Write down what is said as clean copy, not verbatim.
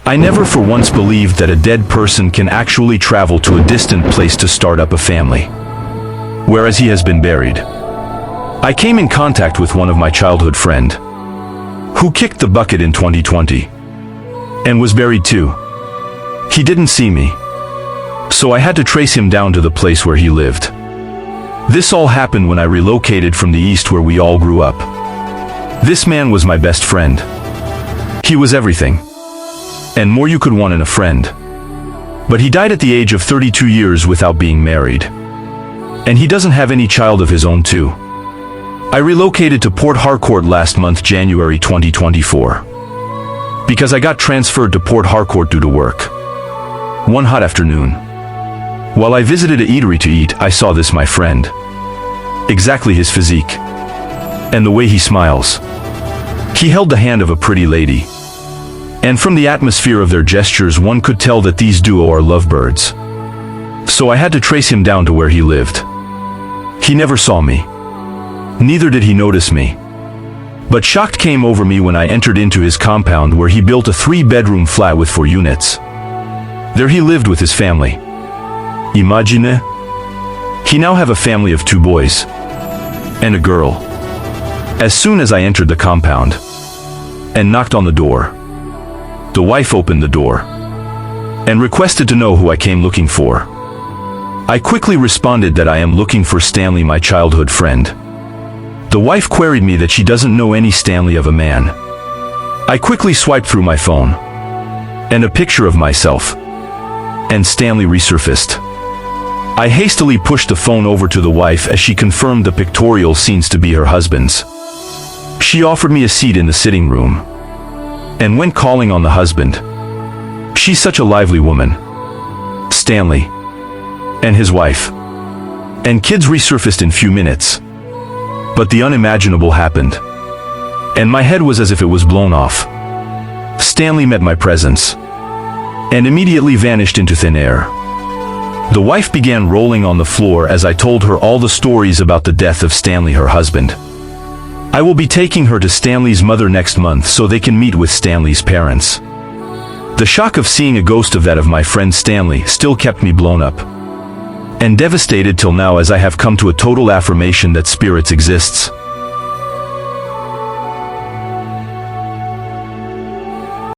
I never for once believed that a dead person can actually travel to a distant place to start up a family, whereas he has been buried. I came in contact with one of my childhood friend, who kicked the bucket in 2020, and was buried too. He didn't see me, so I had to trace him down to the place where he lived. This all happened when I relocated from the East where we all grew up. This man was my best friend. He was everything, and more you could want in a friend. But he died at the age of 32 years without being married. And he doesn't have any child of his own too. I relocated to Port Harcourt last month, January 2024. Because I got transferred to Port Harcourt due to work. One hot afternoon, while I visited a eatery to eat, I saw this my friend. Exactly his physique. And the way he smiles. He held the hand of a pretty lady. And from the atmosphere of their gestures one could tell that these duo are lovebirds. So I had to trace him down to where he lived. He never saw me. Neither did he notice me. But shock came over me when I entered into his compound where he built a 3-bedroom flat with 4 units. There he lived with his family. Imagine. He now have a family of 2 boys. And a girl. As soon as I entered the compound and knocked on the door, the wife opened the door and requested to know who I came looking for. I quickly responded that I am looking for Stanley, my childhood friend. The wife queried me that she doesn't know any Stanley of a man. I quickly swiped through my phone, and a picture of myself and Stanley resurfaced. I hastily pushed the phone over to the wife as she confirmed the pictorial scenes to be her husband's. She offered me a seat in the sitting room and went calling on the husband. She's such a lively woman. Stanley and his wife and kids resurfaced in few minutes. But the unimaginable happened, and my head was as if it was blown off. Stanley met my presence and immediately vanished into thin air. The wife began rolling on the floor as I told her all the stories about the death of Stanley, her husband. I will be taking her to Stanley's mother next month so they can meet with Stanley's parents. The shock of seeing a ghost of that of my friend Stanley still kept me blown up and devastated till now, as I have come to a total affirmation that spirits exists.